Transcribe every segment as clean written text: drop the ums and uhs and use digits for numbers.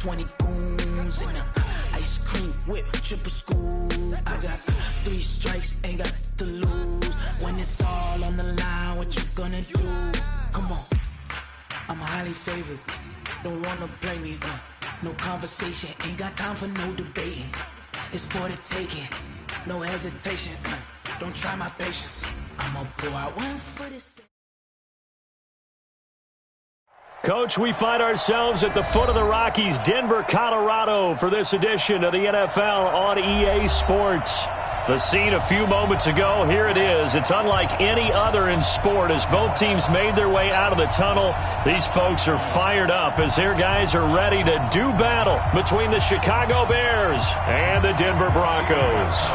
20 goons in the ice cream whip, triple school. I got 3 strikes, ain't got to lose. When it's all on the line, what you gonna do? Come on, I'm highly favored. Don't wanna blame me, no conversation, ain't got time for no debating. It's for the taking, no hesitation, don't try my patience. I'ma pour out one for this. Coach, we find ourselves at the foot of the Rockies, Denver, Colorado, for this edition of the NFL on EA Sports. The scene a few moments ago, here it is. It's unlike any other in sport as both teams made their way out of the tunnel. These folks are fired up as their guys are ready to do battle between the Chicago Bears and the Denver Broncos.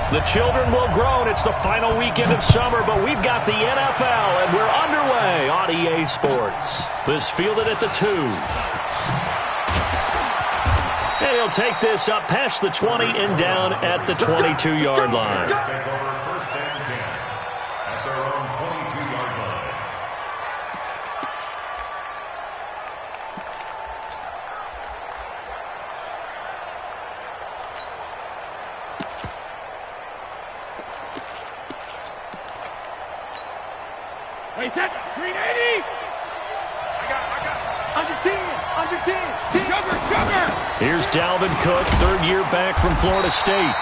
The children will groan. It's the final weekend of summer, but we've got the NFL, and we're underway on EA Sports. This fielded at the 2. And he'll take this up past the 20 and down at the 22-yard line. First and 10 at their own 22-yard line. Wait, that 380. I got. Under 10. Sugar. Here's Dalvin Cook, third year back from Florida State.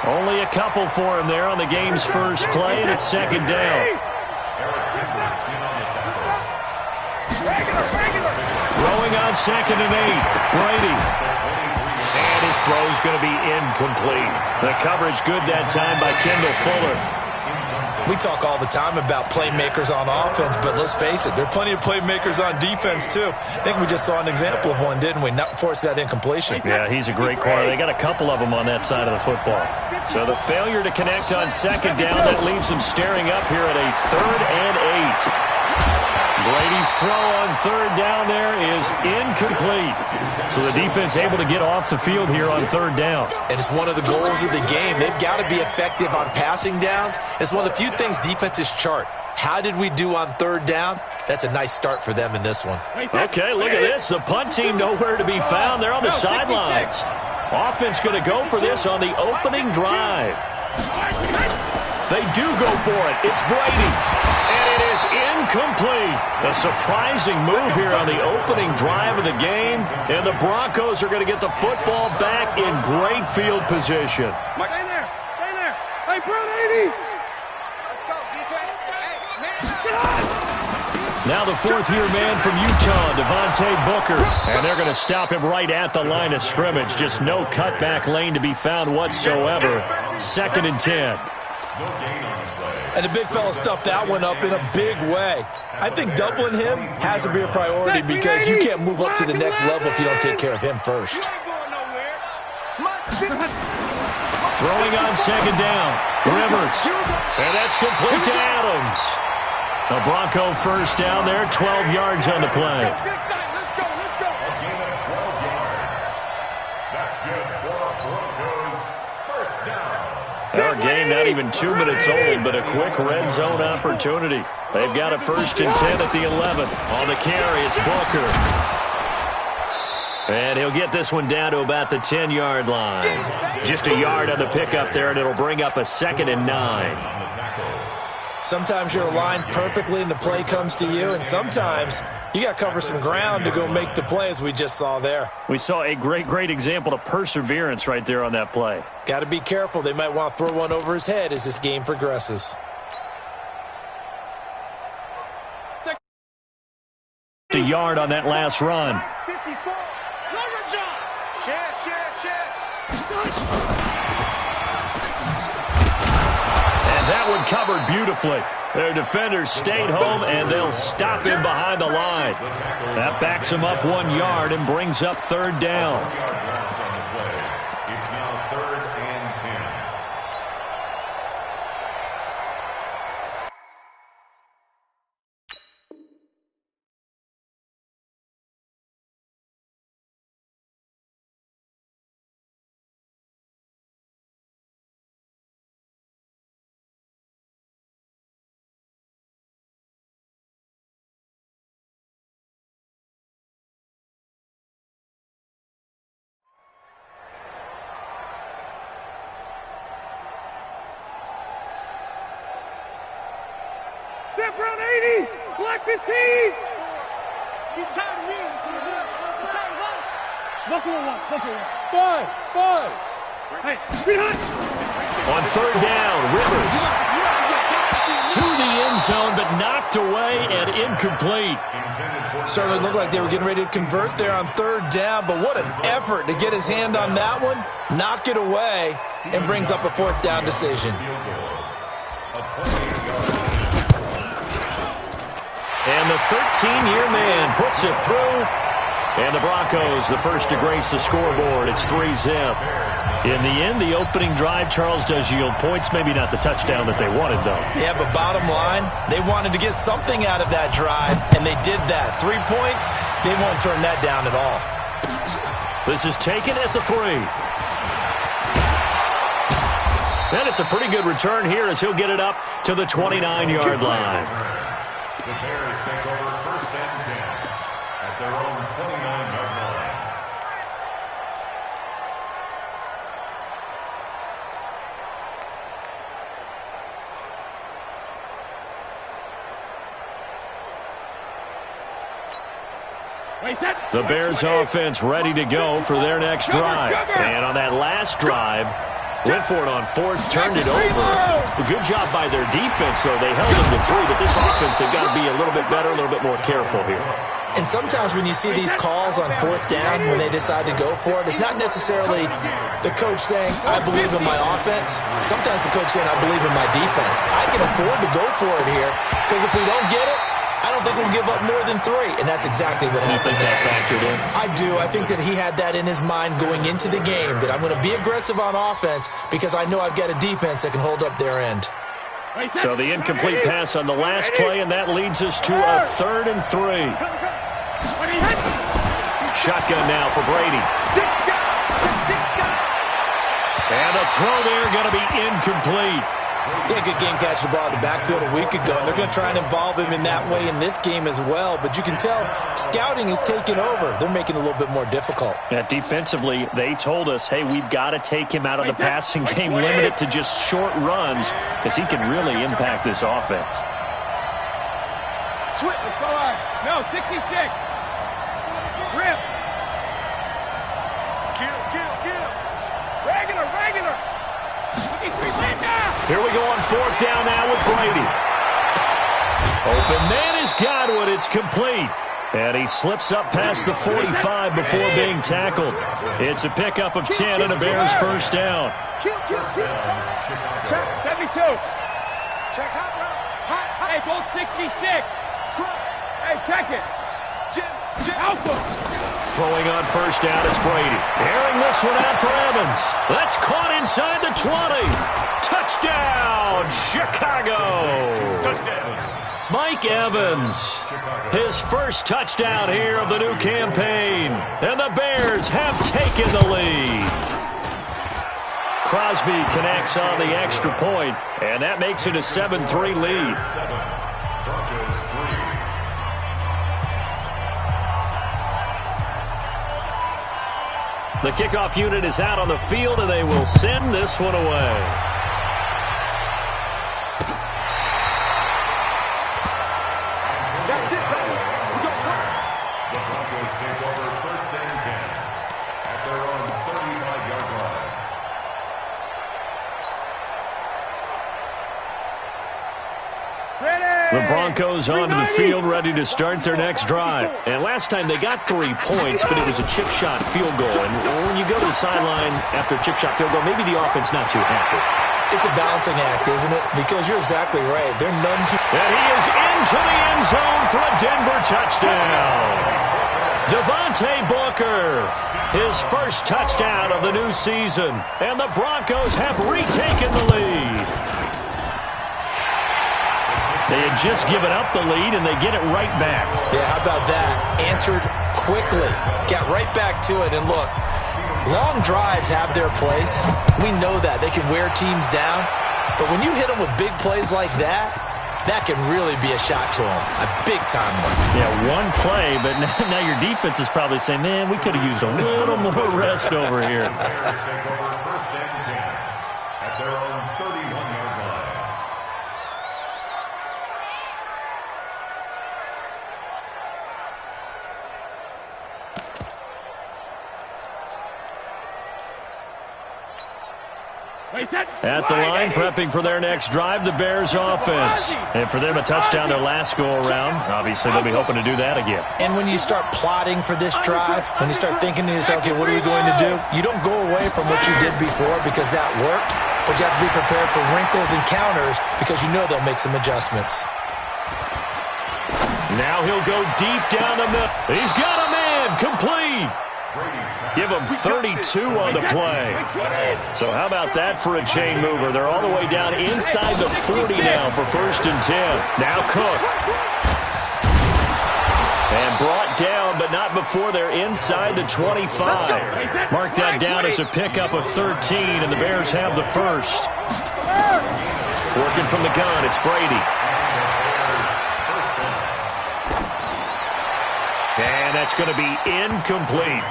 Only a couple for him there on the game's first play, and it's second down. Throwing on second and 8, Brady. And his throw's going to be incomplete. The coverage good that time by Kendall Fuller. We talk all the time about playmakers on offense, but let's face it, there are plenty of playmakers on defense, too. I think we just saw an example of one, didn't we? Not force that incompletion. Yeah, he's a great corner. They got a couple of them on that side of the football. So the failure to connect on second down, that leaves him staring up here at a 3rd and 8. Brady's throw on third down there is incomplete. So the defense able to get off the field here on third down. And it's one of the goals of the game. They've got to be effective on passing downs. It's one of the few things defenses chart. How did we do on third down? That's a nice start for them in this one. Okay, look at this. The punt team nowhere to be found. They're on the sidelines. Offense going to go for this on the opening drive. They do go for it. It's Brady. And it is incomplete. A surprising move here on the opening drive of the game. And the Broncos are going to get the football back in great field position. Stay there. Hey, Brady. Let's go, defense. Hey, man. Now the fourth-year man from Utah, Devontae Booker. And they're going to stop him right at the line of scrimmage. Just no cutback lane to be found whatsoever. 2nd and 10. And the big fella stuffed that one up in a big way. I think doubling him has to be a priority because you can't move up to the next level if you don't take care of him first. Throwing on second down, Rivers. And that's complete to Adams. The Bronco first down there, 12 yards on the play. Our game not even 2 minutes old, but a quick red zone opportunity. They've got a 1st and 10 at the 11th. On the carry, it's Booker. And he'll get this one down to about the 10-yard line. Just a yard on the pickup there, and it'll bring up a 2nd and 9. Sometimes you're aligned perfectly and the play comes to you, and sometimes you got to cover some ground to go make the play, as we just saw there. We saw a great example of perseverance right there on that play. Got to be careful. They might want to throw one over his head as this game progresses. A yard on that last run. 54. And that one covered beautifully. Their defenders stayed home, and they'll stop him behind the line. That backs him up 1 yard and brings up 3rd down. Step Brown 80. Black 15. He's tired of me. He's tired of us. Buffalo 1. Buffalo 1. 5. Hey, behind. On third down, Rivers to the end zone, but knocked away and incomplete. Certainly looked like they were getting ready to convert there on third down, but what an effort to get his hand on that one, knock it away, and brings up a fourth down decision. And the 13-year man puts it through. And the Broncos, the first to grace the scoreboard. It's 3-zip. In the end, the opening drive, Charles, does yield points. Maybe not the touchdown that they wanted, though. Yeah, but bottom line, they wanted to get something out of that drive, and they did that. 3 points, they won't turn that down at all. This is taken at the 3. And it's a pretty good return here as he'll get it up to the 29-yard line. The Bears take over first and 10 at their own 29-yard line. The Bears offense ready to go for their next drive. And on that last drive, went for it on fourth, turned it over. A good job by their defense, though. They held them to 3, but this offense, they've got to be a little bit better, a little bit more careful here. And sometimes when you see these calls on fourth down, when they decide to go for it, it's not necessarily the coach saying, I believe in my offense. Sometimes the coach saying, I believe in my defense. I can afford to go for it here, because if we don't get it, I don't think we'll give up more than 3, and that's exactly what happened. You think that factored in? I do. I think that he had that in his mind going into the game, that I'm going to be aggressive on offense because I know I've got a defense that can hold up their end. So the incomplete pass on the last play, and that leads us to a 3rd and 3. Shotgun now for Brady. And a throw there going to be incomplete. He had a good game catching the ball in the backfield a week ago, and they're going to try and involve him in that way in this game as well. But you can tell scouting is taking over. They're making it a little bit more difficult. Yeah, defensively, they told us, hey, we've got to take him out of the passing game, limit it to just short runs, because he can really impact this offense. Switch. No, 66. Rip. Kill. Regular. 53, Here we go on 4th down now with Brady. Open man is Godwin. It's complete. And he slips up past the 45 before being tackled. It's a pickup of 10 and a Bears first down. Kill. Check 72. Check hot. Hey, goal 66. Hey, check it. Jim. Alpha. Throwing on first down, it's Brady. Airing this one out for Evans. That's caught inside the 20. Touchdown, Chicago. Touchdown. Mike Evans, his first touchdown here of the new campaign. And the Bears have taken the lead. Crosby connects on the extra point, and that makes it a 7-3 lead. 7. Broncos 3. The kickoff unit is out on the field, and they will send this one away. The Broncos take over first and 10 at their own 35-yard line. The Broncos onto the field, ready to start their next drive. And last time they got 3 points, but it was a chip shot field goal. And when you go to the sideline after a chip shot field goal, maybe the offense not too happy. It's a balancing act, isn't it? Because you're exactly right. They're none too... And he is into the end zone for a Denver touchdown. Devontae Booker, his first touchdown of the new season. And the Broncos have retaken the lead. They had just given up the lead, and they get it right back. Yeah, how about that? Answered quickly. Got right back to it. And look, long drives have their place. We know that. They can wear teams down. But when you hit them with big plays like that, that can really be a shot to them. A big-time one. Yeah, one play, but now your defense is probably saying, man, we could have used a little more rest over here. The Bears take over first and 10 at their own 31-yard line. At the line, prepping for their next drive, the Bears offense. And for them, a touchdown their last go-around. Obviously, they'll be hoping to do that again. And when you start plotting for this drive, when you start thinking to yourself, okay, what are we going to do? You don't go away from what you did before because that worked, but you have to be prepared for wrinkles and counters because you know they'll make some adjustments. Now he'll go deep down the middle. He's got a man, complete. Give him 32 on the play. So how about that for a chain mover? They're all the way down inside the 40 now for 1st and 10. Now Cook. And brought down, but not before they're inside the 25. Mark that down as a pickup of 13, and the Bears have the first. Working from the gun, it's Brady. And that's going to be incomplete.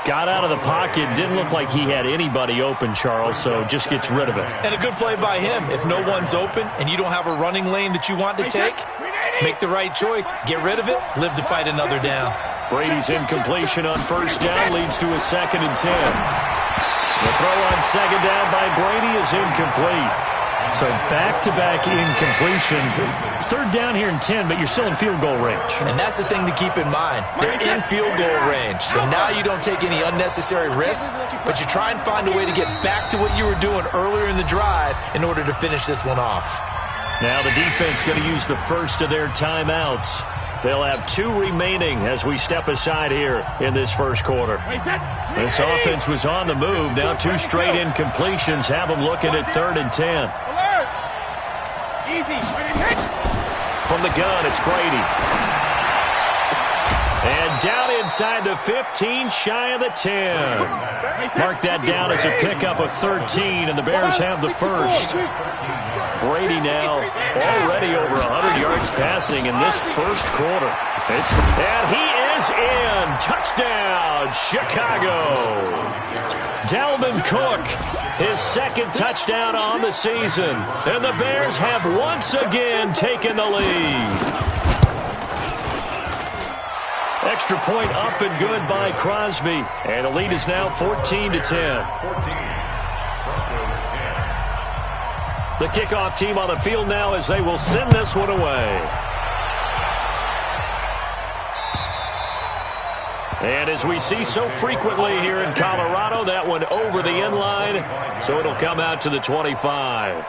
Got out of the pocket. Didn't look like he had anybody open, Charles, so just gets rid of it. And a good play by him. If no one's open and you don't have a running lane that you want to take, make the right choice. Get rid of it. Live to fight another down. Brady's incompletion on 1st down leads to a 2nd and 10. The throw on 2nd down by Brady is incomplete. So back-to-back incompletions. 3rd down here and 10, but you're still in field goal range. And that's the thing to keep in mind. They're in field goal range. So now you don't take any unnecessary risks, but you try and find a way to get back to what you were doing earlier in the drive in order to finish this one off. Now the defense going to use the first of their timeouts. They'll have 2 remaining as we step aside here in this first quarter. This offense was on the move. Now 2 straight incompletions have them looking at 3rd and 10. From the gun, it's Brady. And down inside the 15, shy of the 10. Mark that down as a pickup of 13, and the Bears have the first. Brady now already over 100 yards passing in this first quarter. And he is in. Touchdown, Chicago. Dalvin Cook, his 2nd touchdown on the season. And the Bears have once again taken the lead. Extra point up and good by Crosby. And the lead is now 14 to 10. The kickoff team on the field now as they will send this one away. And as we see so frequently here in Colorado, that one over the end line, so it'll come out to the 25.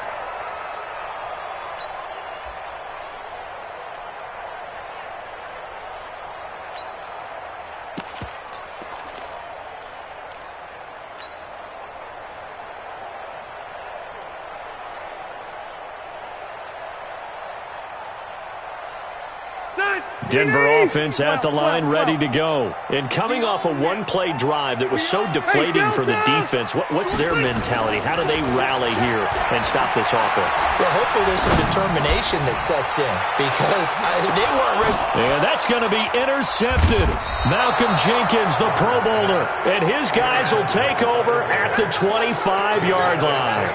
Denver offense at the line, ready to go. And coming off a one-play drive that was so deflating for the defense, what's their mentality? How do they rally here and stop this offense? Well, hopefully there's some determination that sets in because they weren't ready. And that's going to be intercepted. Malcolm Jenkins, the Pro Bowler, and his guys will take over at the 25-yard line.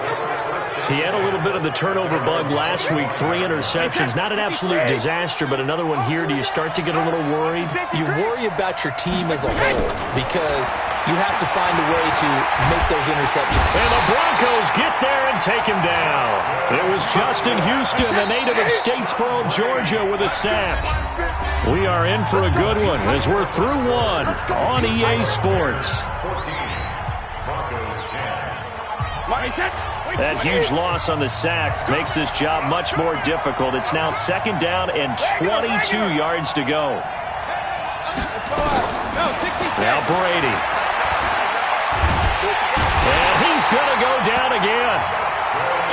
He had a little bit of the turnover bug last week, 3 interceptions. Not an absolute disaster, but another one here. Do you start to get a little worried? You worry about your team as a whole because you have to find a way to make those interceptions. And the Broncos get there and take him down. It was Justin Houston, the native of Statesboro, Georgia, with a sack. We are in for a good one as we're through one on EA Sports. That huge loss on the sack makes this job much more difficult. It's now 2nd down and 22 yards to go. Now Brady. And he's going to go down again.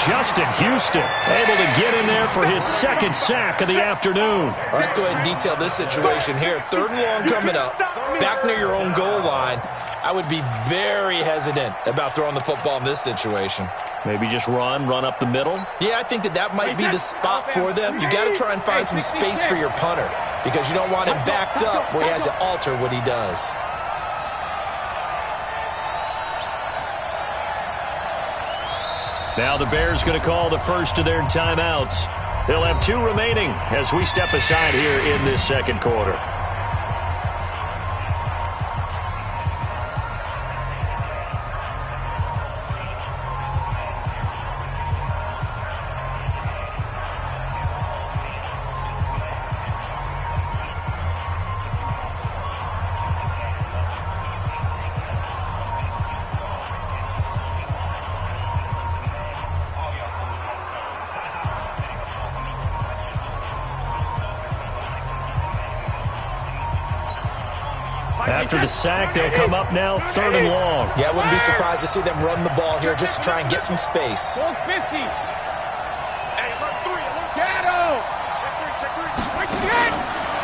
Justin Houston able to get in there for his 2nd sack of the afternoon. Well, let's go ahead and detail this situation here. 3rd and long coming up. Back near your own goal line. I would be very hesitant about throwing the football in this situation. Maybe just run up the middle? Yeah, I think that might be the spot for them. You got to try and find some space for your punter because you don't want him backed up where he has to alter what he does. Now the Bears going to call the first of their timeouts. They'll have 2 remaining as we step aside here in this 2nd quarter. After the sack, they'll come up now 3rd and long. Yeah, I wouldn't be surprised to see them run the ball here just to try and get some space. 50. Hey, alert 3, alert Shadow. Check 3.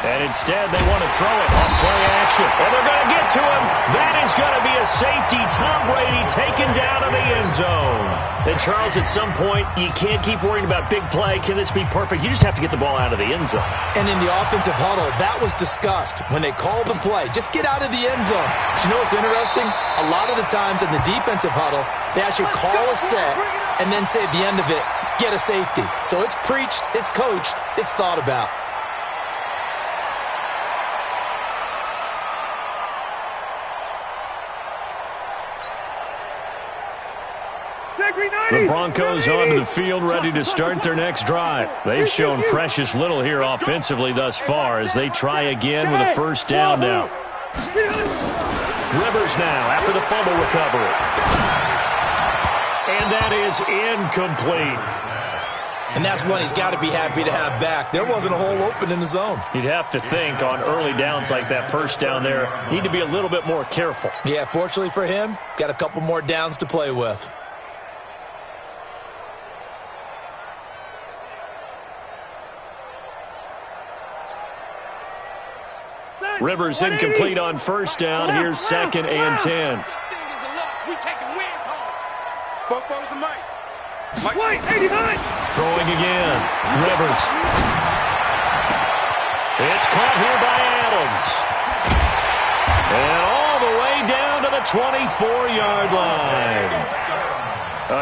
And instead, they want to throw it on play action. And they're going to get to him. That is going to be a safety. Tom Brady taken down to the end zone. And, Charles, at some point, you can't keep worrying about big play. Can this be perfect? You just have to get the ball out of the end zone. And in the offensive huddle, that was discussed when they called the play. Just get out of the end zone. But you know what's interesting? A lot of the times in the defensive huddle, they actually call a set and then say at the end of it, get a safety. So it's preached, it's coached, it's thought about. The Broncos onto the field, ready to start their next drive. They've shown precious little here offensively thus far as they try again with a first down now. Rivers now after the fumble recovery. And that is incomplete. And that's one he's got to be happy to have back. There wasn't a hole open in the zone. You'd have to think on early downs like that first down there, need to be a little bit more careful. Yeah, fortunately for him, got a couple more downs to play with. Rivers incomplete on first down. Here's 2nd and 10. We taking wins home. Fofo's the mic. Mike 89. Throwing again. Rivers. It's caught here by Adams. And all the way down to the 24-yard line.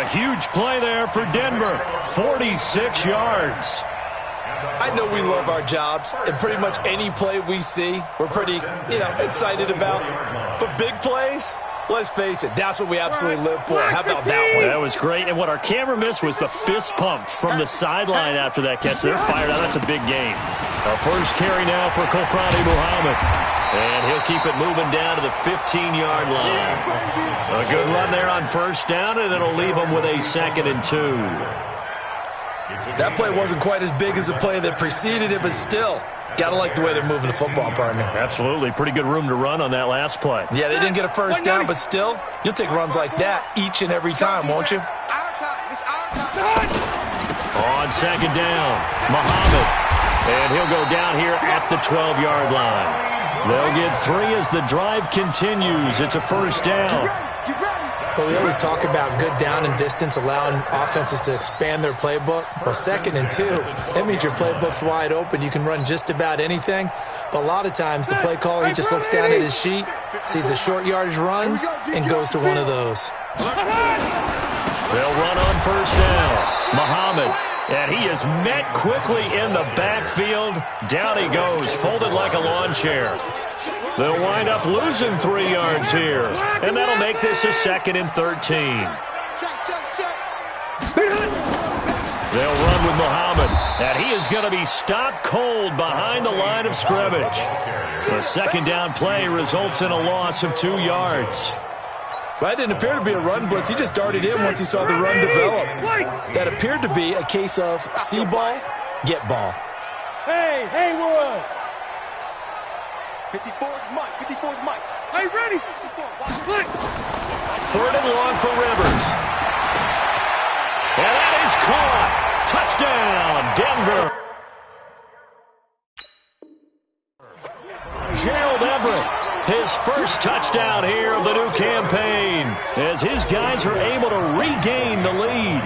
A huge play there for Denver. 46 yards. I know we love our jobs, and pretty much any play we see, we're pretty, excited about. But big plays, let's face it, that's what we absolutely live for. How about that one? That was great, and what our camera missed was the fist pump from the sideline after that catch. They're fired out. That's a big game. A first carry now for Kofrani Muhammad. And he'll keep it moving down to the 15-yard line. A good run there on first down, and it'll leave them with a 2nd and 2. That play wasn't quite as big as the play that preceded it, but still, gotta like the way they're moving the football, partner. Absolutely. Pretty good room to run on that last play. Yeah, they didn't get a first down, but still, you'll take runs like that each and every time, won't you? On 2nd down, Muhammad. And he'll go down here at the 12-yard line. They'll get 3 as the drive continues. It's a first down. Well, we always talk about good down and distance, allowing offenses to expand their playbook. Well, 2nd and 2, that means your playbook's wide open. You can run just about anything. But a lot of times, the play caller, he just looks down at his sheet, sees the short yardage runs, and goes to one of those. They'll run on first down. Muhammad, and he is met quickly in the backfield. Down he goes, folded like a lawn chair. They'll wind up losing 3 yards here, and that'll make this a 2nd and 13. They'll run with Muhammad, and he is going to be stopped cold behind the line of scrimmage. The 2nd down play results in a loss of 2 yards. Well, that didn't appear to be a run blitz. He just darted in once he saw the run develop. That appeared to be a case of see ball, get ball. Hey, Haywood. 54's Mike. 54's Mike. Hey, ready? 3rd and long for Rivers. And that is caught. Touchdown, Denver. Gerald Everett, his first touchdown here of the new campaign, as his guys are able to regain the lead.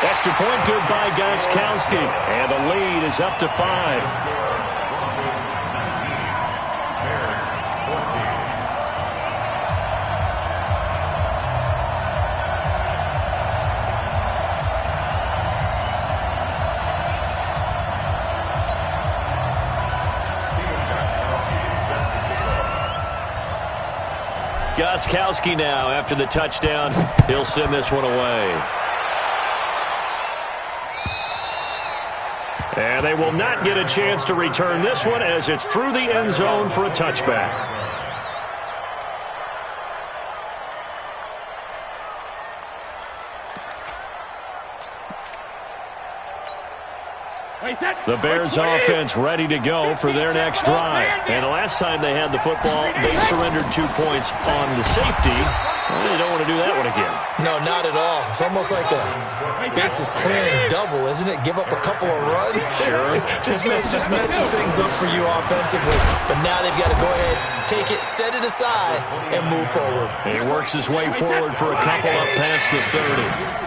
Extra point good by Gostkowski, and the lead is up to 5. Gostkowski now after the touchdown. He'll send this one away. And they will not get a chance to return this one as it's through the end zone for a touchback. The Bears offense ready to go for their next drive. And the last time they had the football, they surrendered 2 points on the safety. They don't want to do that one again. No, not at all. It's almost like a bases clearing double, isn't it? Give up a couple of runs. Sure. just messes things up for you offensively. But now they've got to go ahead, take it, set it aside, and move forward. He works his way forward for a couple up past the 30.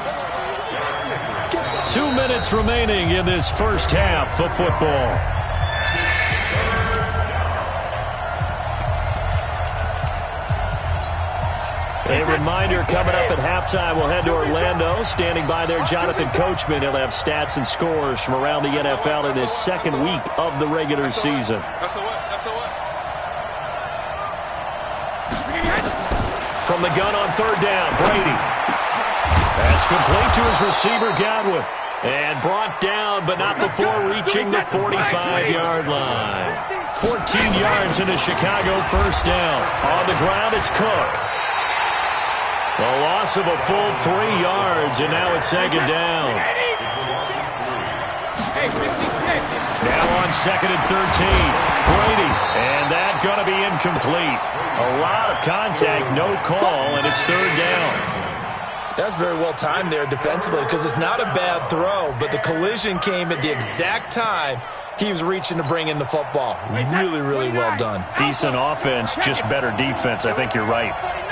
2 minutes remaining in this first half of football. A reminder, coming up at halftime, we'll head to Orlando. Standing by there, Jonathan Coachman. He'll have stats and scores from around the NFL in his second week of the regular season. From the gun on third down, Brady. That's complete to his receiver, Godwin. And brought down, but not before reaching the 45-yard line. 14 yards into Chicago first down. On the ground, it's Cook. A loss of a full 3 yards, and now it's second down. Now on second and 13. Brady, and that going to be incomplete. A lot of contact, no call, and it's third down. That's very well timed there defensively because it's not a bad throw, but the collision came at the exact time he was reaching to bring in the football. Really, really well done. Decent offense, just better defense. I think you're right.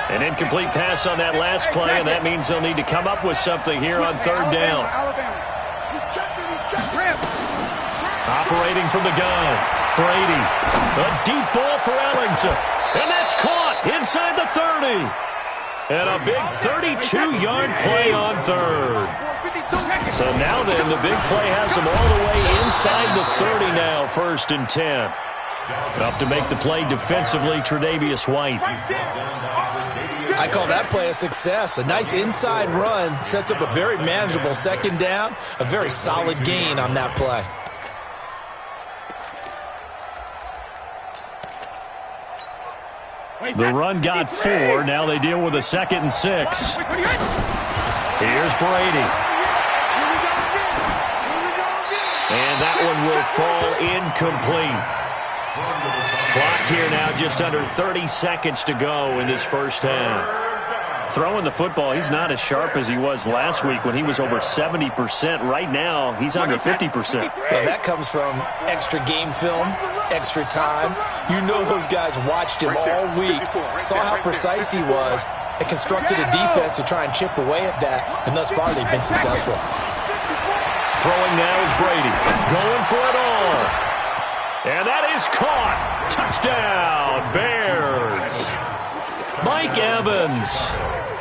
An incomplete pass on that last play, and that means they'll need to come up with something here on third down. Operating from the gun, Brady. A deep ball for Ellington, and that's caught inside the 30. And a big 32-yard play on third. So now then, the big play has them all the way inside the 30 now, first and 10. Enough to make the play defensively, Tre'Davious White. I call that play a success. A nice inside run sets up a very manageable second down. A very solid gain on that play. The run got 4. Now they deal with a second and 6. Here's Brady. And that one will fall incomplete. Clock here now, just under 30 seconds to go in this first half. Throwing the football, he's not as sharp as he was last week when he was over 70%. Right now, he's under 50%. Well, that comes from extra game film, extra time. You know those guys watched him all week, saw how precise he was, and constructed a defense to try and chip away at that, and thus far they've been successful. Throwing now is Brady, going for it all. And that is caught. Touchdown, Bears. Mike Evans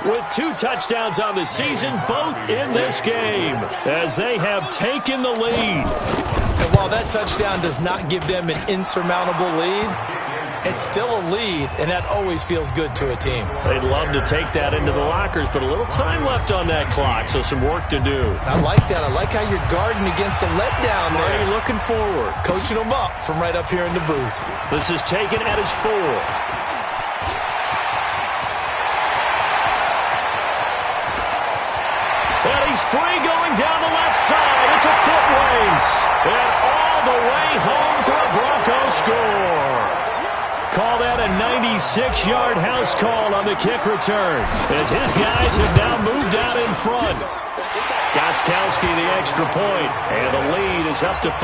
with 2 touchdowns on the season, both in this game, as they have taken the lead. And while that touchdown does not give them an insurmountable lead, it's still a lead, and that always feels good to a team. They'd love to take that into the lockers, but a little time left on that clock, so some work to do. I like that. I like how you're guarding against a letdown there. Are you looking forward? Coaching them up from right up here in the booth. This is taken at his 4. And he's free going down the left side. It's a foot race. And all the way home for a Broncos score. Call that a 96-yard house call on the kick return, as his guys have now moved out in front. Gostkowski the extra point, and the lead is up to 5.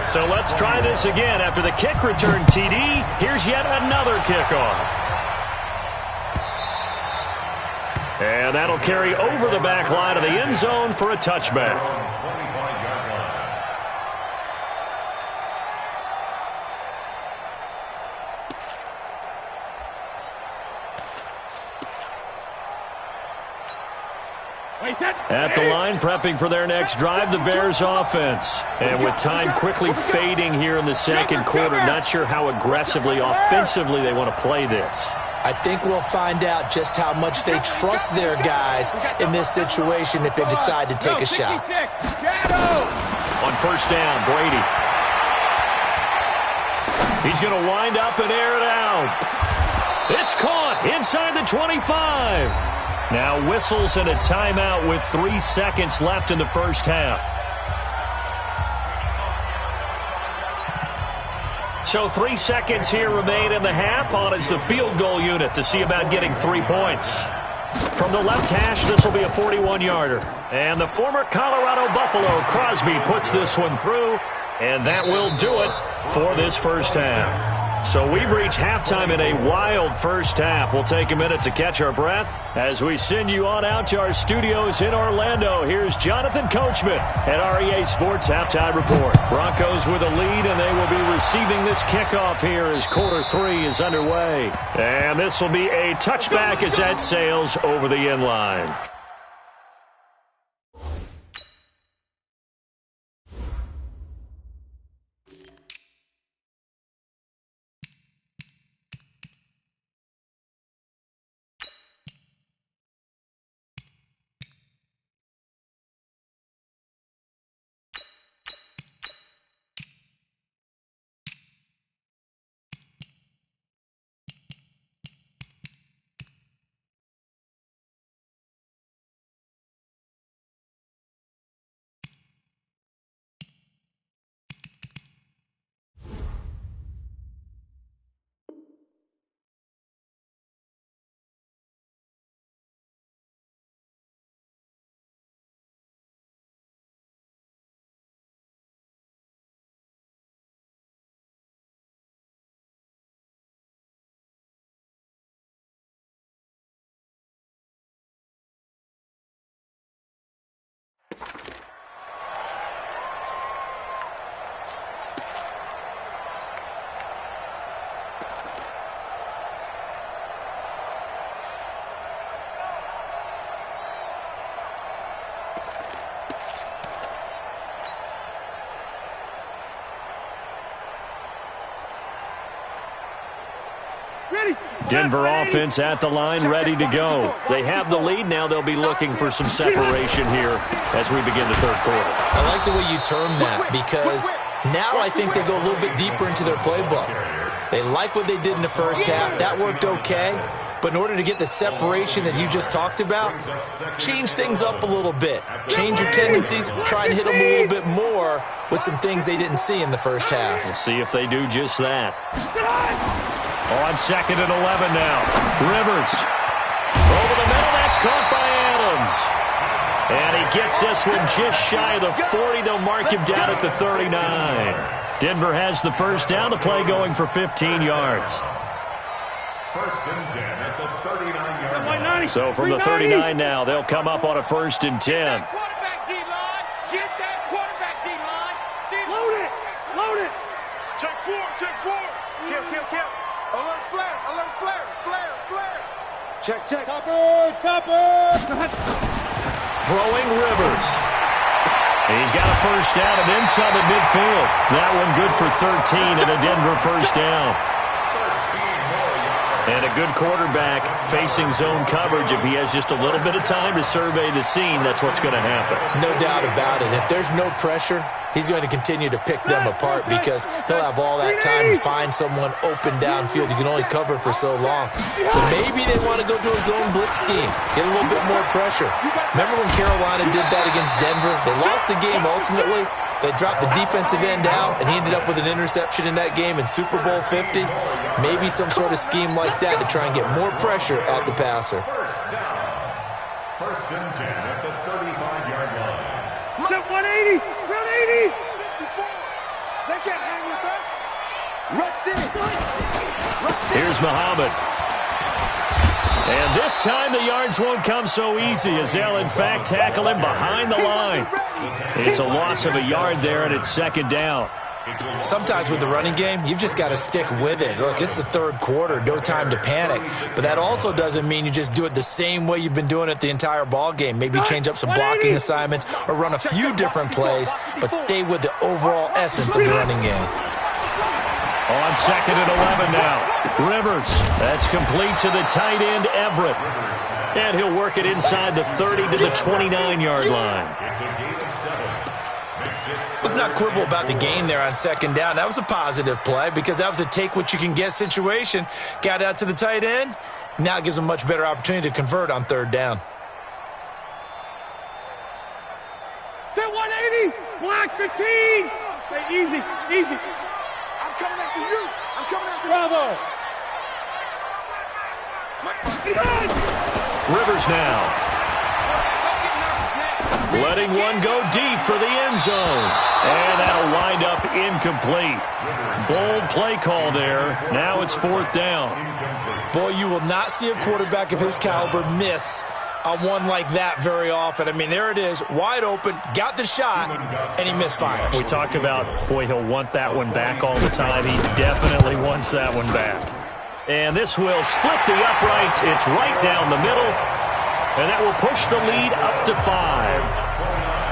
So let's try this again. After the kick return TD, here's yet another kickoff. And that'll carry over the back line of the end zone for a touchback. At the line, prepping for their next drive, the Bears offense. And with time quickly fading here in the second quarter, not sure how aggressively, offensively they want to play this. I think we'll find out just how much they trust their guys in this situation if they decide to take a shot. On first down, Brady. He's going to wind up and air it out. It's caught inside the 25. Now whistles and a timeout with 3 seconds left in the first half. So 3 seconds here remain in the half. On is the field goal unit to see about getting 3 points. From the left hash, this will be a 41-yarder. And the former Colorado Buffalo, Crosby, puts this one through. And that will do it for this first half. So we've reached halftime in a wild first half. We'll take a minute to catch our breath as we send you on out to our studios in Orlando. Here's Jonathan Coachman at REA Sports Halftime Report. Broncos with a lead, and they will be receiving this kickoff here as quarter 3 is underway. And this will be a touchback as that sails over the end line. Denver offense at the line, ready to go. They have the lead. Now they'll be looking for some separation here as we begin the third quarter. I like the way you term that, because now I think they go a little bit deeper into their playbook. They like what they did in the first half. That worked okay. But in order to get the separation that you just talked about, change things up a little bit. Change your tendencies. Try and hit them a little bit more with some things they didn't see in the first half. We'll see if they do just that. On 2nd and 11 now. Rivers. Over the middle. That's caught by Adams. And he gets this one just shy of the 40. They'll mark him down at the 39. Denver has the first down. The play going for 15 yards. First and 10 at the 39-yard line. So from the 39 now, they'll come up on a 1st and 10. Quarterback D-line. Get that quarterback D-line. Load it. Load it. Check 4. Check 4. Kill. Alert flare. Flare. Check. Topper. Throwing Rivers. He's got a first down and then some at midfield. That one good for 13 and a Denver first down. And a good quarterback facing zone coverage. If he has just a little bit of time to survey the scene, that's what's going to happen. No doubt about it. If there's no pressure, he's going to continue to pick them apart because he'll have all that time to find someone open downfield. You can only cover for so long. So maybe they want to go to a zone blitz scheme, get a little bit more pressure. Remember when Carolina did that against Denver? They lost the game ultimately. They dropped the defensive end out, and he ended up with an interception in that game in Super Bowl 50. Maybe some sort of scheme like that to try and get more pressure at the passer. First and 10 at the 35-yard line. Set 180. 180. They can't hang with us. Rush in. Here's Muhammad. And this time the yards won't come so easy as they'll, in fact, tackle him behind the line. It's a loss of a yard there, and it's 2nd down. Sometimes with the running game, you've just got to stick with it. Look, it's the third quarter, no time to panic. But that also doesn't mean you just do it the same way you've been doing it the entire ball game. Maybe change up some blocking assignments or run a few different plays, but stay with the overall essence of the running game. On 2nd and 11 now. Rivers. That's complete to the tight end, Everett. And he'll work it inside the 30 to the 29-yard line. Let's not quibble about the gain there on 2nd down. That was a positive play because that was a take-what-you-can-get situation. Got out to the tight end, Now it gives them a much better opportunity to convert on third down. 180, block 15. Hey, easy. I'm coming after you. I'm coming after you. Bravo. Rivers now. Letting one go deep for the end zone. And that'll wind up incomplete. Bold play call there. Now it's fourth down. Boy, you will not see a quarterback of his caliber miss on one like that very often. I mean, there it is, wide open, got the shot, and he misfires. We talk about, boy, he'll want that one back all the time. He definitely wants that one back. And this will split the uprights. It's right down the middle. And that will push the lead up to 5.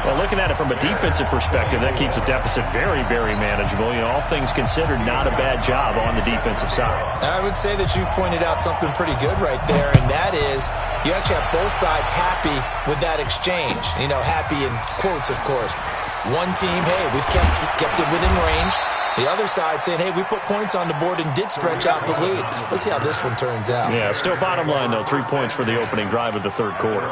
Well, looking at it from a defensive perspective, that keeps the deficit very, very manageable. You know, all things considered, not a bad job on the defensive side. I would say that you've pointed out something pretty good right there, and that is you actually have both sides happy with that exchange. You know, happy in quotes, of course. One team, hey, we've kept it within range. The other side saying, hey, we put points on the board and did stretch out the lead. Let's see how this one turns out. Yeah, still bottom line, though, 3 points for the opening drive of the third quarter.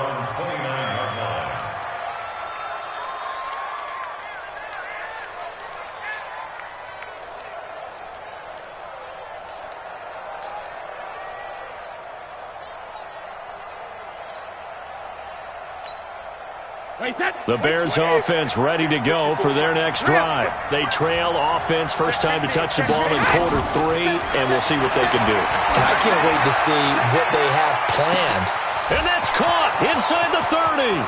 The Bears offense ready to go for their next drive. They trail offense, first time to touch the ball in quarter 3, and we'll see what they can do. And I can't wait to see what they have planned. And that's caught inside the 30.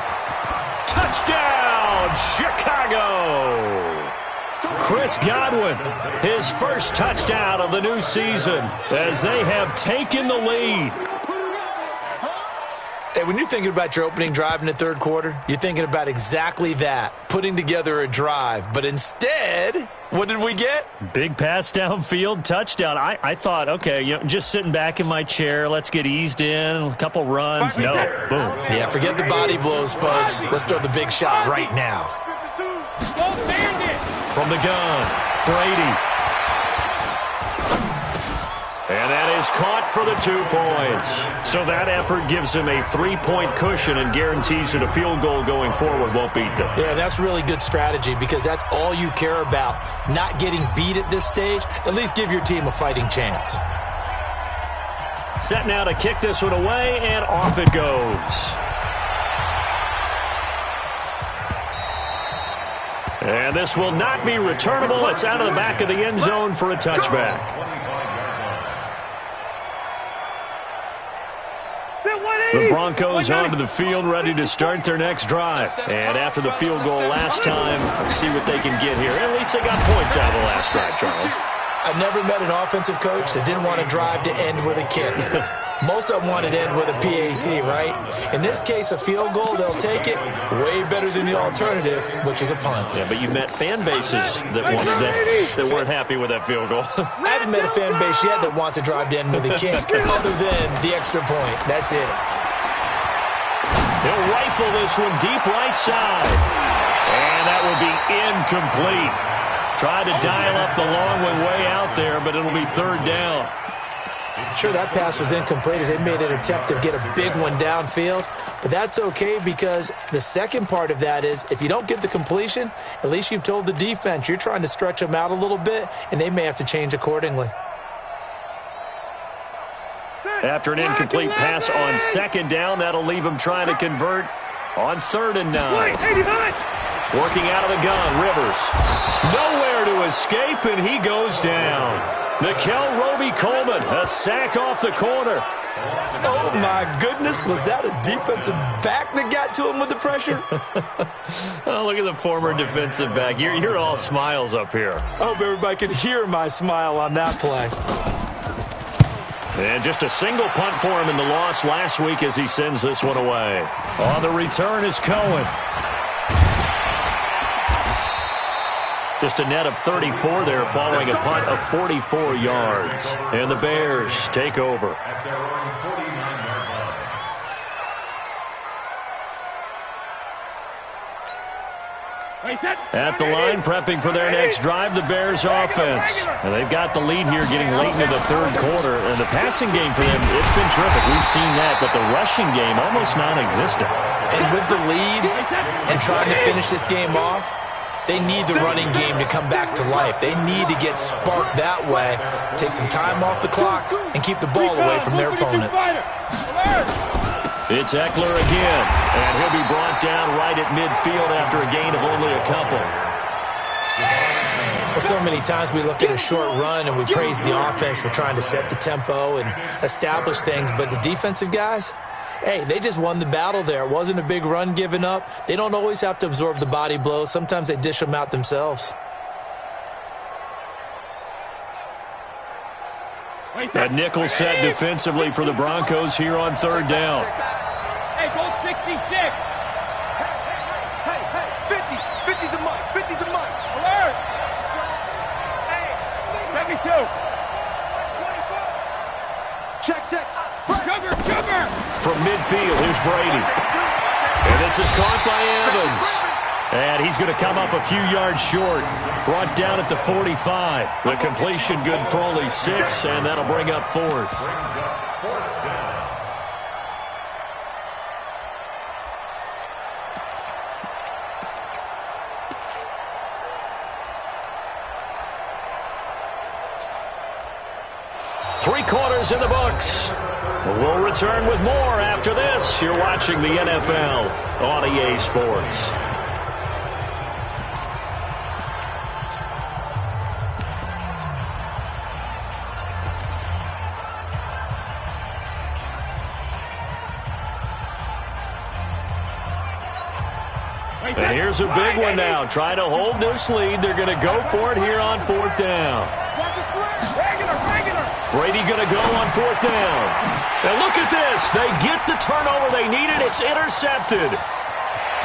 Touchdown, Chicago! Chris Godwin, his first touchdown of the new season as they have taken the lead. Hey, when you're thinking about your opening drive in the third quarter, you're thinking about exactly that, putting together a drive. But instead, what did we get? Big pass downfield, touchdown. I thought, okay, you know, just sitting back in my chair, let's get eased in, a couple runs. No, boom. Yeah, forget the body blows, folks. Let's throw the big shot right now. From the gun, Brady. And that is caught for the 2 points. So that effort gives him a 3-point cushion and guarantees that a field goal going forward won't beat them. Yeah, that's really good strategy because that's all you care about. Not getting beat at this stage. At least give your team a fighting chance. Set now to kick this one away, and off it goes. And this will not be returnable. It's out of the back of the end zone for a touchback. The Broncos onto the field, ready to start their next drive. And after the field goal last time, see what they can get here. At least they got points out of the last drive, Charles. I've never met an offensive coach that didn't want a drive to end with a kick. Most of them wanted to end with a PAT, right? In this case, a field goal, they'll take it. Way better than the alternative, which is a punt. Yeah, but you met fan bases that wanted that weren't happy with that field goal. I haven't met a fan base yet that wants a drive to end with a kick, other than the extra point. That's it. He'll rifle this one deep right side. And that will be incomplete. Tried to dial up the long one way out there, but it'll be third down. Sure, that pass was incomplete as they made an attempt to get a big one downfield. But that's okay because the second part of that is if you don't get the completion, at least you've told the defense you're trying to stretch them out a little bit, and they may have to change accordingly. After an incomplete pass on second down, that'll leave him trying to convert on 3rd and 9. Working out of the gun, Rivers. Nowhere to escape, and he goes down. Nickel Roby-Coleman, a sack off the corner. Oh, my goodness. Was that a defensive back that got to him with the pressure? Oh, look at the former defensive back. You're all smiles up here. I hope everybody could hear my smile on that play. And just a single punt for him in the loss last week as he sends this one away. On the return is Cohen. Just a net of 34 there following a punt of 44 yards. And the Bears take over. At their own 49-yard line. At the line, prepping for their next drive, the Bears offense. And they've got the lead here getting late into the third quarter. And the passing game for them, it's been terrific. We've seen that, but the rushing game almost non-existent. And with the lead and trying to finish this game off, they need the running game to come back to life. They need to get sparked that way, take some time off the clock, and keep the ball away from their opponents. It's Eckler again, and he'll be brought down right at midfield after a gain of only a couple. Well, so many times we look at a short run and we praise the offense for trying to set the tempo and establish things, but the defensive guys, hey, they just won the battle there. It wasn't a big run given up. They don't always have to absorb the body blows. Sometimes they dish them out themselves. That nickel set defensively for the Broncos here on third down. Hey, goal 66. Hey, 50 to Mike, 50 to Mike. Alert. Hey, 72. Check. Cover. From midfield, here's Brady. And this is caught by Evans. And he's going to come up a few yards short. Brought down at the 45. The completion good for only 6, and that'll bring up fourth. Three quarters in the books. We'll return with more after this. You're watching the NFL on EA Sports. And here's a big one now. Trying to hold this lead. They're going to go for it here on fourth down. Brady going to go on fourth down. And look at this. They get the turnover they needed. It's intercepted.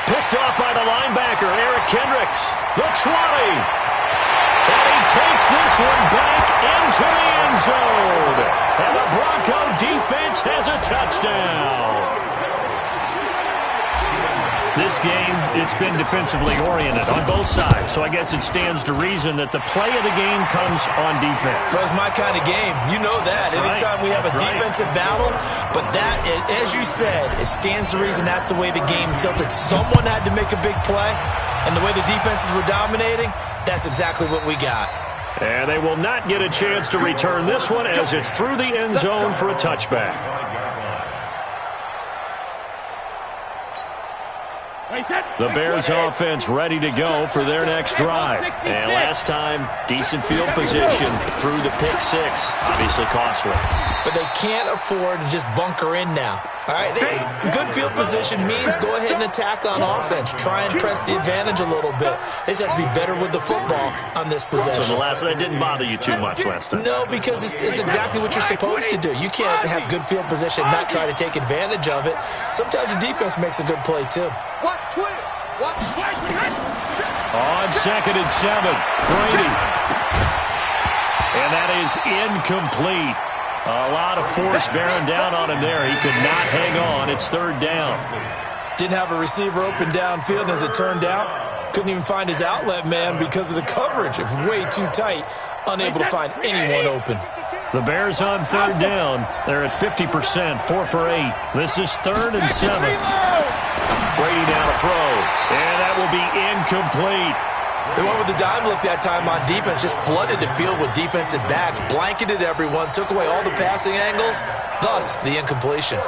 Picked off by the linebacker, Eric Kendricks. The 20. And he takes this one back into the end zone. And the Bronco defense has a touchdown. This game, it's been defensively oriented on both sides, so I guess it stands to reason that the play of the game comes on defense. So it's my kind of game. You know that. Anytime we have a defensive battle, but that, as you said, it stands to reason that's the way the game tilted. Someone had to make a big play, and the way the defenses were dominating, that's exactly what we got. And they will not get a chance to return this one as it's through the end zone for a touchback. The Bears offense ready to go for their next drive. And last time, decent field position through the pick 6. Obviously costly. But they can't afford to just bunker in now. All right, good field position means go ahead and attack on offense. Try and press the advantage a little bit. They just have to be better with the football on this possession. So that didn't bother you too much last time? No, because it's exactly what you're supposed to do. You can't have good field position and not try to take advantage of it. Sometimes the defense makes a good play, too. On 2nd and 7, Brady. And that is incomplete. A lot of force bearing down on him there. He could not hang on. It's third down. Didn't have a receiver open downfield, and as it turned out, couldn't even find his outlet man because of the coverage. It was way too tight, unable to find anyone open. The Bears on third down. They're at 50%, 4 for 8. This is 3rd and 7. Brady down to throw, and that will be incomplete. They went with the dime look that time on defense, just flooded the field with defensive backs, blanketed everyone, took away all the passing angles, thus the incompletion.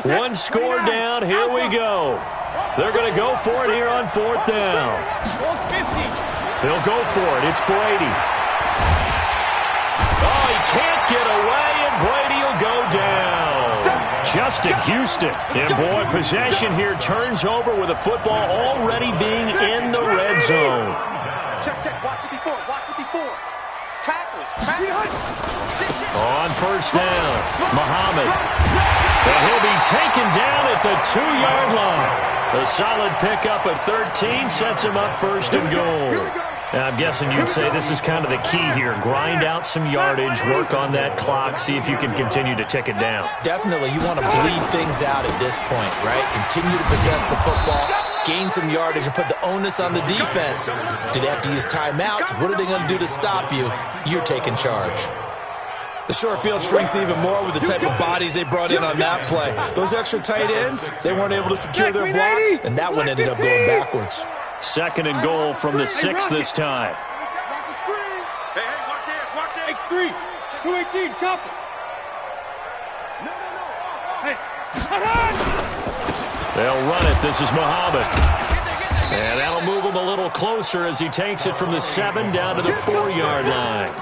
One score down, here we go. They're going to go for it here on fourth down. They'll go for it, it's Brady. Oh, he can't get away, and Brady will go down. Justin Houston. And boy, possession here turns over with the football already being in the red zone. Check. Watch it before. Tackles. On first down, Muhammad. And he'll be taken down at the 2-yard line. A solid pickup at 13 sets him up first and goal. Now, I'm guessing you'd say this is kind of the key here. Grind out some yardage, work on that clock, see if you can continue to tick it down. Definitely, you want to bleed things out at this point, right? Continue to possess the football, gain some yardage, and put the onus on the defense. Do they have to use timeouts? What are they going to do to stop you? You're taking charge. The short field shrinks even more with the type of bodies they brought in on that play. Those extra tight ends, they weren't able to secure their blocks, and that one ended up going backwards. 2nd and goal from the 6 this time. Watch the screen. Hey, watch this, watch this. X3, 218, chop it. No. Hey, They'll run it. This is Muhammad. And that'll move him a little closer as he takes it from the 7 down to the 4-yard line.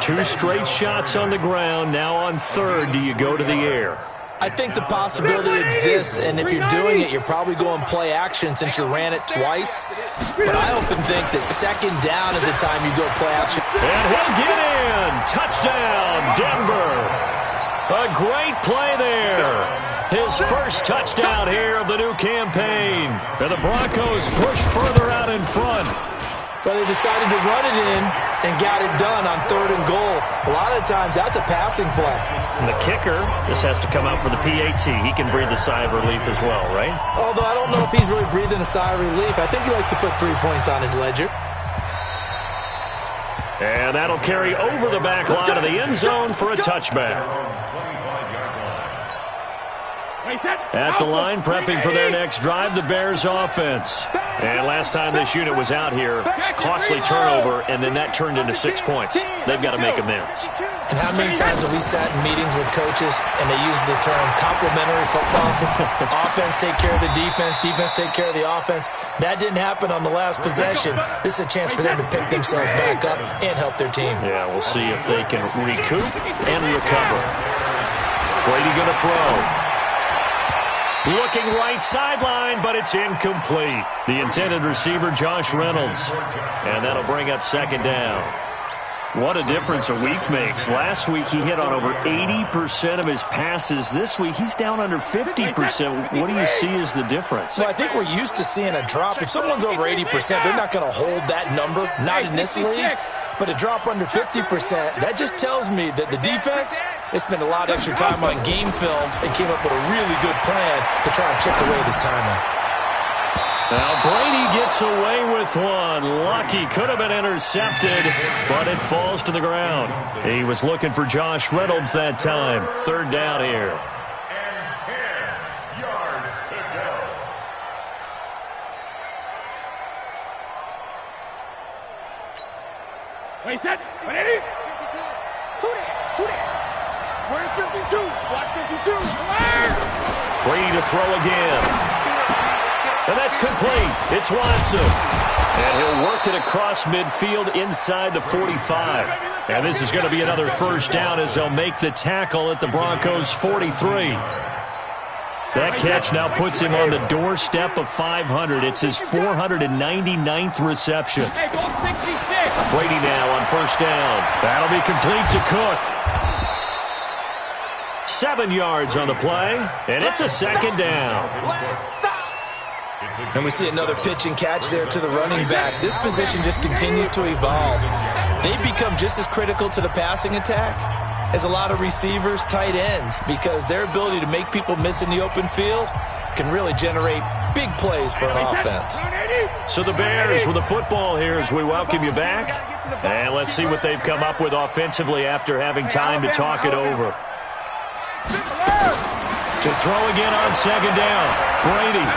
2 straight shots on the ground. Now on 3rd, do you go to the air? I think the possibility exists, and if you're doing it, you're probably going play action since you ran it twice. But I often think that 2nd down is the time you go play action. And he'll get in. Touchdown, Denver. A great play there. His first touchdown here of the new campaign. And the Broncos push further out in front. But they decided to run it in and got it done on 3rd and goal. A lot of times, that's a passing play. And the kicker just has to come out for the PAT. He can breathe a sigh of relief as well, right? Although I don't know if he's really breathing a sigh of relief. I think he likes to put 3 points on his ledger. And that'll carry over the back line of the end zone for a touchback. At the line, prepping for their next drive, the Bears offense. And last time this unit was out here, costly turnover, and then that turned into 6 points. They've got to make amends. And how many times have we sat in meetings with coaches and they use the term complementary football? Offense take care of the defense, defense take care of the offense. That didn't happen on the last possession. This is a chance for them to pick themselves back up and help their team. Yeah, we'll see if they can recoup and recover. Brady going to throw. Looking right sideline, but it's incomplete. The intended receiver, Josh Reynolds. And that'll bring up 2nd down. What a difference a week makes. Last week, he hit on over 80% of his passes. This week, he's down under 50%. What do you see as the difference? Well, I think we're used to seeing a drop. If someone's over 80%, they're not going to hold that number, not in this league. But a drop under 50%, that just tells me that the defense, they spent a lot of extra time on game films and came up with a really good plan to try and chip away this timing. Now Brady gets away with one. Lucky, could have been intercepted, but it falls to the ground. He was looking for Josh Reynolds that time. 3rd down here. And 10 yards to go. Wait, set. Ready? 52. Who that? Where's 52? Watch 52. Brady to throw again. And that's complete. It's Watson. And he'll work it across midfield inside the 45. And this is going to be another 1st down as they'll make the tackle at the Broncos' 43. That catch now puts him on the doorstep of 500. It's his 499th reception. Brady now on 1st down. That'll be complete to Cook. 7 yards on the play, and it's a 2nd down. And we see another pitch and catch there to the running back. This position just continues to evolve. They become just as critical to the passing attack as a lot of receivers, tight ends, because their ability to make people miss in the open field can really generate big plays for an offense. So the Bears with the football here as we welcome you back. And let's see what they've come up with offensively after having time to talk it over. To throw again on 2nd down. Brady.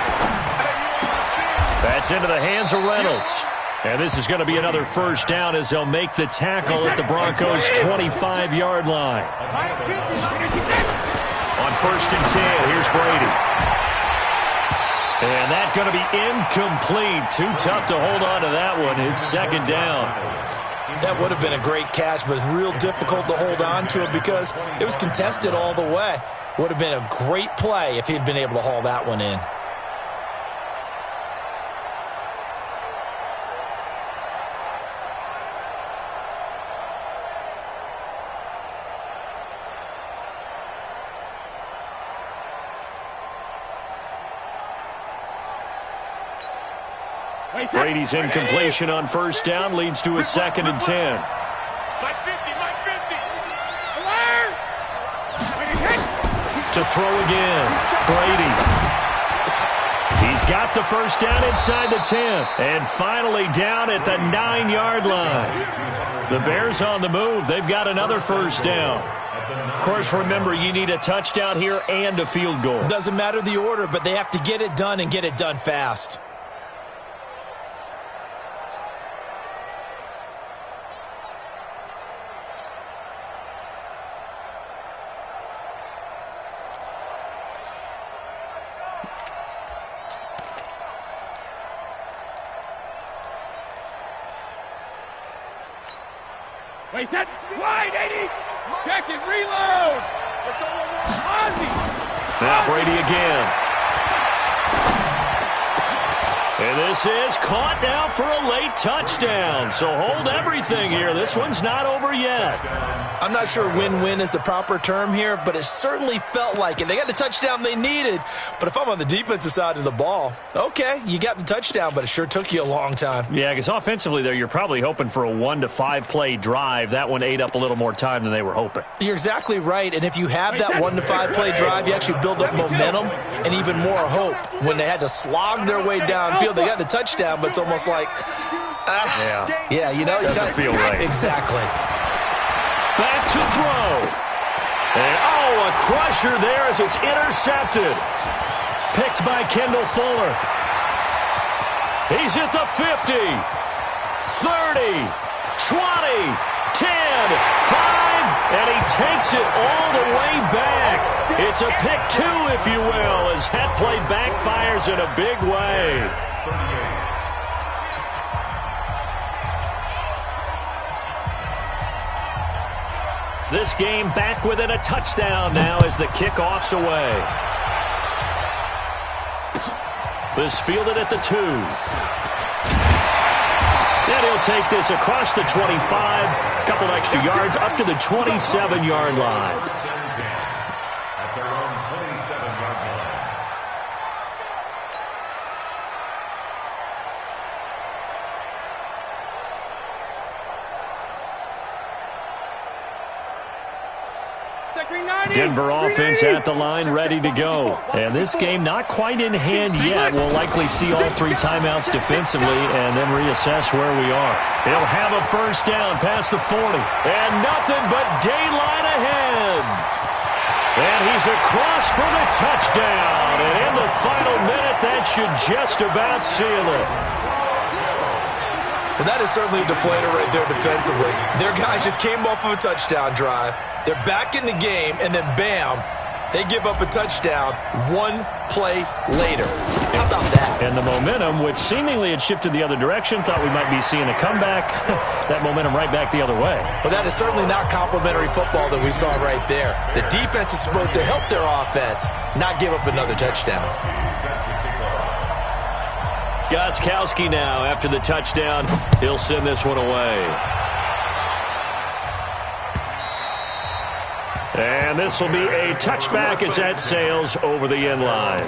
That's into the hands of Reynolds. And this is going to be another 1st down as they'll make the tackle at the Broncos' 25-yard line. On 1st and 10, here's Brady. And that's going to be incomplete. Too tough to hold on to that one. It's 2nd down. That would have been a great catch, but real difficult to hold on to it because it was contested all the way. Would have been a great play if he'd been able to haul that one in. Brady's incompletion on first down leads to a 2nd and 10. Mike 50, Mike 50. To throw again, Brady. He's got the first down inside the 10. And finally down at the 9-yard line. The Bears on the move. They've got another first down. Of course, remember, you need a touchdown here and a field goal. Doesn't matter the order, but they have to get it done and get it done fast. Wait, that wide, 80. Check it, reload. Let's go, Ozzy. Now Brady again. And this is caught now for a late touchdown. So hold everything here. This one's not over yet. I'm not sure win-win is the proper term here, but it certainly felt like it. They got the touchdown they needed, but if I'm on the defensive side of the ball, okay, you got the touchdown, but it sure took you a long time. Yeah, because offensively there, you're probably hoping for a 1 to 5 play drive. That one ate up a little more time than they were hoping. You're exactly right, and if you have that 1 to 5 play drive, you actually build up momentum and even more hope. When they had to slog their way downfield, they got the touchdown, but it's almost like, yeah, you know, doesn't feel right. Exactly. Back to throw. And, a crusher there as it's intercepted. Picked by Kendall Fuller. He's at the 50, 30, 20, 10, 5, and he takes it all the way back. It's a pick 2, if you will, as that play backfires in a big way. This game back within a touchdown now as the kickoff's away. This fielded at the 2. And he'll take this across the 25. A couple extra yards up to the 27-yard line. At their own 27-yard line. Denver offense at the line, ready to go. And this game not quite in hand yet. We'll likely see all 3 timeouts defensively and then reassess where we are. He'll have a first down past the 40. And nothing but daylight ahead. And he's across for the touchdown. And in the final minute, that should just about seal it. Well, that is certainly a deflator right there defensively. Their guys just came off of a touchdown drive. They're back in the game, and then bam, they give up a touchdown 1 play later. How about that? And the momentum, which seemingly had shifted the other direction, thought we might be seeing a comeback. That momentum right back the other way. Well, that is certainly not complimentary football that we saw right there. The defense is supposed to help their offense, not give up another touchdown. Gostkowski now, after the touchdown, he'll send this one away. And this will be a touchback as that sails over the end line.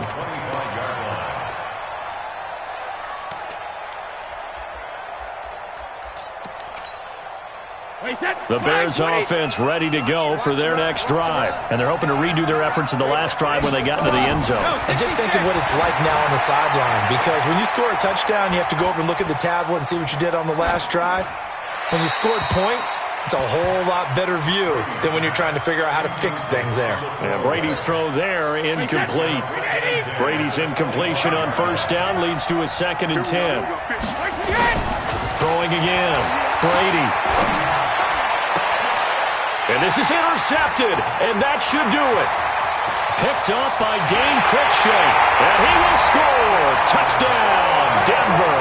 The Bears offense ready to go for their next drive. And they're hoping to redo their efforts in the last drive when they got into the end zone. And just think of what it's like now on the sideline. Because when you score a touchdown, you have to go over and look at the tablet and see what you did on the last drive. When you scored points, it's a whole lot better view than when you're trying to figure out how to fix things there. Yeah, Brady's throw there, incomplete. Brady's incompletion on first down leads to a 2nd and 10. Throwing again. Brady. And this is intercepted, and that should do it. Picked off by Dane Cruikshank, and he will score. Touchdown, Denver.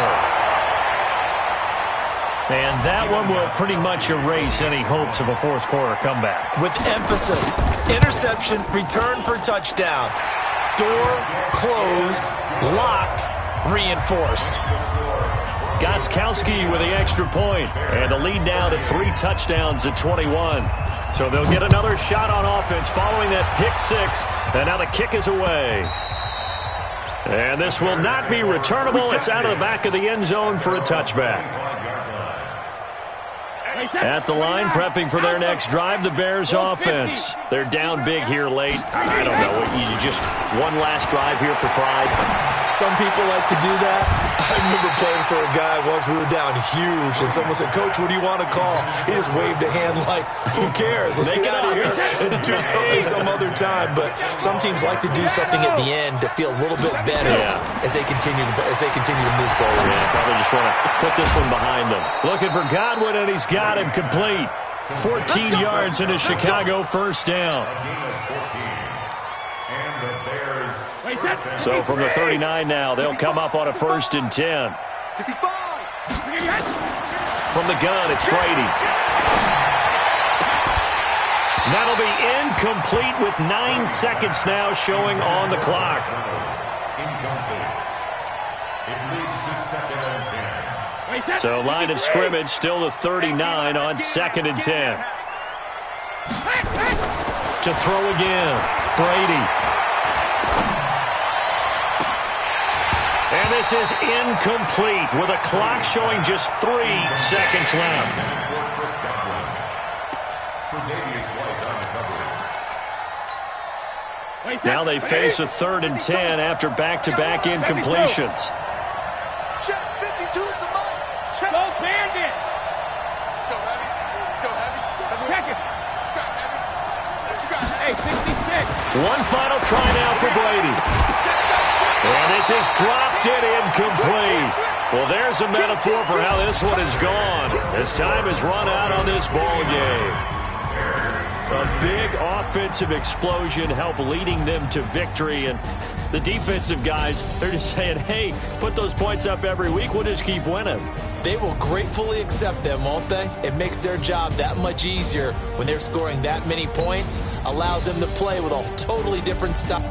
And that one will pretty much erase any hopes of a fourth quarter comeback. With emphasis, interception, return for touchdown. Door closed, locked, reinforced. Gostkowski with the extra point, and the lead now to 3 touchdowns at 21. So they'll get another shot on offense following that pick 6, and now the kick is away. And this will not be returnable. It's out of the back of the end zone for a touchback. At the line, prepping for their next drive, the Bears offense. They're down big here late. I don't know. You just one last drive here for pride. Some people like to do that. I remember playing for a guy once. We were down huge, and someone said, "Coach, what do you want to call?" He just waved a hand like, "Who cares? Let's get out of here and do something some other time." But some teams like to do something at the end to feel a little bit better as they continue to move forward. Yeah, probably just want to put this one behind them. Looking for Godwin, and he's got him complete. 14 yards into Chicago, first down. So from the 39 now, they'll come up on a 1st and 10. From the gun, it's Brady. That'll be incomplete with 9 seconds now showing on the clock. So line of scrimmage still the 39 on 2nd and 10. To throw again, Brady. And this is incomplete with a clock showing just 3 seconds left. Now they face a 3rd and 10 after back-to-back incompletions. Go Bandit! Let's go heavy. Let's go heavy. Check it. Let's go heavy. Let's go heavy. Hey, 66. One final try now for Brady. And this is dropped in incomplete. Well, there's a metaphor for how this one is gone. As time has run out on this ball game. A big offensive explosion helped leading them to victory. And the defensive guys, they're just saying, hey, put those points up every week. We'll just keep winning. They will gratefully accept them, won't they? It makes their job that much easier when they're scoring that many points. Allows them to play with a totally different style.